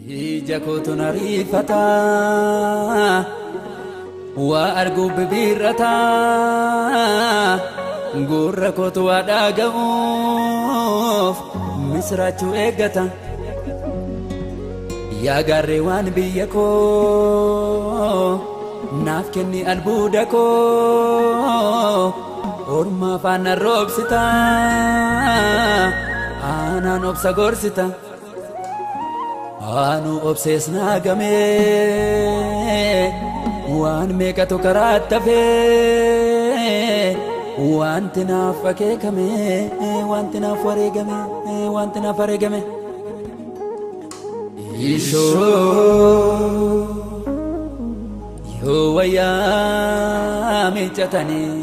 Ija kootu nariifata waa arguu bibirrata gurra kootu waa dhaga'uuf misraachuu eeggata yaa gaarree waan biyya koo naaf kenni albuuda koo ormaa faana roobsita aanaan obsa gorsita Anu obses nagame wan meeqatu karaatti hafe wanti naaf akeekame wanti naaf wareegame ishoo yoo wayyaa miiccatanii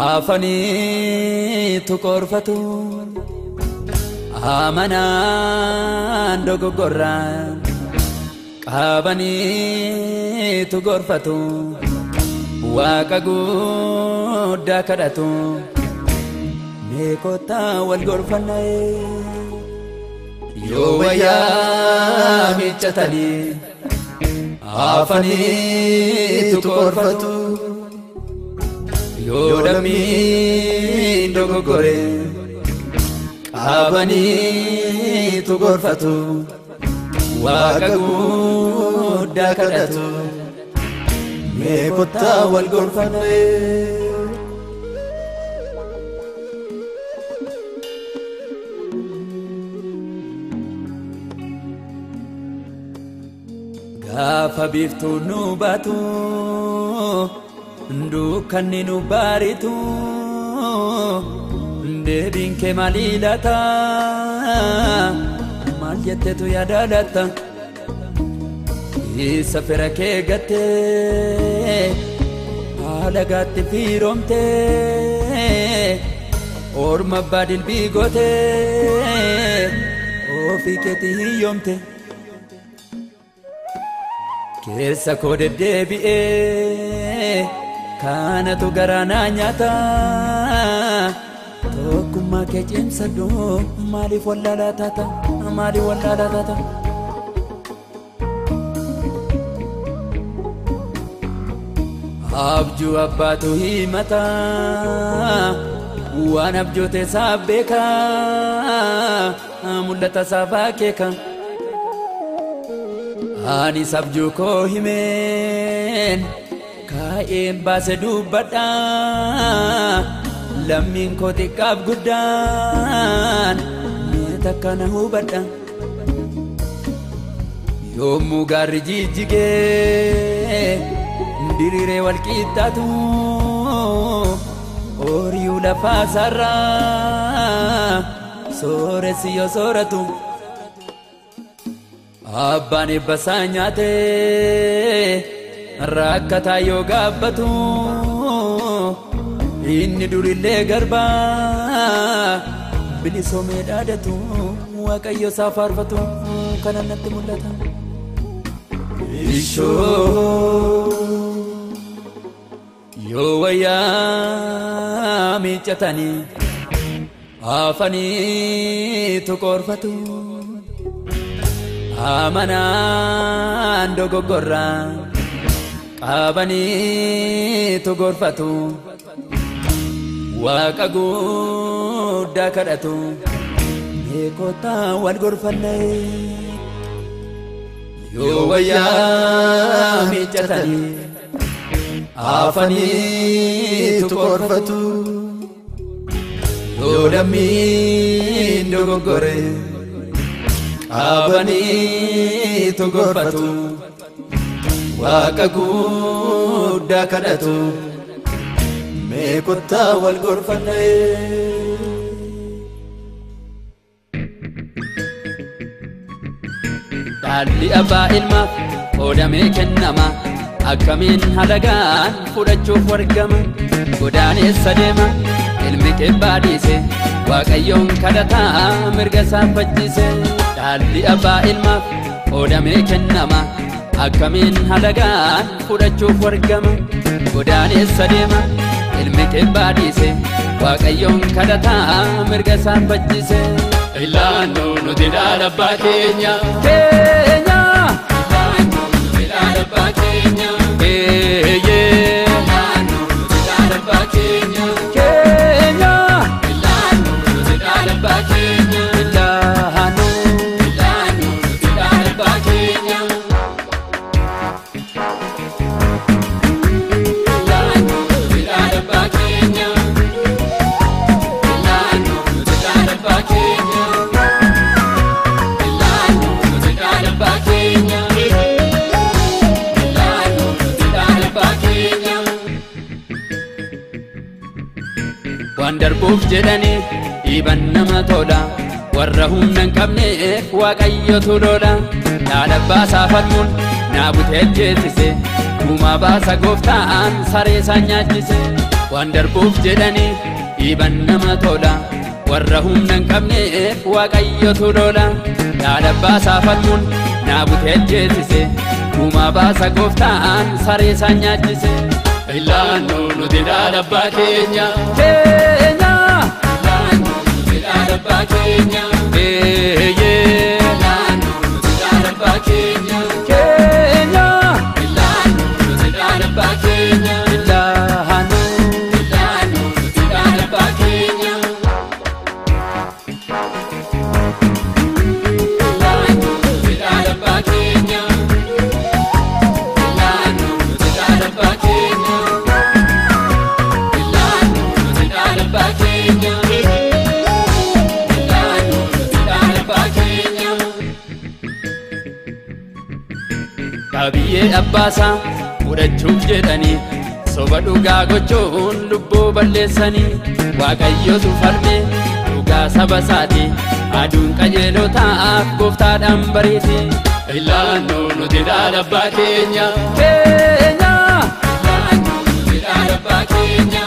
afanii tukorfatu Amanan dogogoran qabani tugorfatu waaqa guddaa kadhatu meeqota wal gorfannae yoo wayyaa miiccatanii afanii tugorfatu yoo dammi dogogore Abani tugorfatu waaqa guddaa kadhatu meeqota wal gorfannae gaafa biiftuu nu baatu dukkanni nu baaritu Deebiin kee maalilata maal jetteetu yaadalata isa fira kee gattee haala gaatti firoomtee orma abbaa dilbii gootee ofii keetii hiyyoomte keessa koo deddeebi'ee kanatu garanaa nyaata Tokkummaa kee cimsadhu maaliif wallaalaa taata Abjuu abbaatu himata waan abjootee isaaf beeka mul'ata isaaf akeeka anis abjuu koo himeen kaa'een baase dubbadha Lammiin koo xiqqaaf guddaan mee takka na hubadha yommuu gaarri jijjigee diriiree wal qixxaatu ooyiruu lafaa sarraa sooressi yoo sooratu abbaan eebba isaa nyaatee rakkataa yoo gaabbatu Inni durillee garbaa bilisoomee dhaadatu waaqayyo isaa faarfatu kana natti mul'ata ishoo yoo wayyaa miiccatanii afanii tukorfatu amanaan dogoggorraa qabanii tugorfatu waaqa guddaa kadhatu meeqota wal gorfannae yoo wayyaa miiccatanii afanii tukorfatu yoo dammi dogoggore qabanii tugorfatu waaqa guddaa kadhatu meeqota wal gorfannae Dhalli abbaa ilmaaf qoodamee kennama akkamiin halagaan fudhachuuf wargama godaaneessa deema ilmi kebbaa dhiise waaqayyoon kadhataa mirga isaa faccise Dhalli abbaa ilmaaf qoodamee kennama akkamiin halagaan fudhachuuf wargama godaaneessa deema ilmi kebbaa dhiise waaqayyoon kadhataa mirga isaa faccise ilaannu nuti dhaala abbaa keenya keenya ilaannu nuti dhaala abbaa keenya eeyyee ilaannu nuti dhaala abbaa keenya keenya ilaannu nuti dhaala abbaa keenya ilaannu nuti dhaala abbaa keenya ilaannu nuti dhaala abbaa keenya ilaannu nuti dhaala abbaa keenya ilaannu nuti dhaala abbaa keenya ilaannu nuti dhaala abbaa keenya waan darbuuf jedhanii dhiiban nama tola warra humna hin qabneef waaqayyotu lola dhaala abbaa falmuun naa butee ajjeesise gumaa baasa gooftaan saree isaan nyaachise waan darbuuf jedhanii dhiiban nama tola warra humna hin qabneef waaqayyotu lola dhaala abbaa falmuun naa butee ajjeesise gumaa baasa gooftaan saree isaan nyaachise ilaannu nuti dhaala abbaa keenya keenya ilaannu nuti dhaala abbaa keenya eeyyee ilaannu nuti dhaala abbaa keenya keenya ilaannu nuti dhaala abbaa keenya ilaannu nuti dhaala abbaa keenya ilaannu nuti dhaala abbaa keenya ilaannu nuti dhaala abbaa keenya ilaannu nuti dhaala abbaa keenya ilaannu nuti dhaala abbaa keenya qabiyyee abbaasaa fudhachuuf jedhanii soba dhugaa gochuun lubbuu balleessanii waaqayyotu falme dhugaa saba isaati aduun qajeelotaaf gooftaadhaan bariiti ilaannu nuti dhaala abbaa keenya keenya ilaannu nuti dhaala abbaa keenya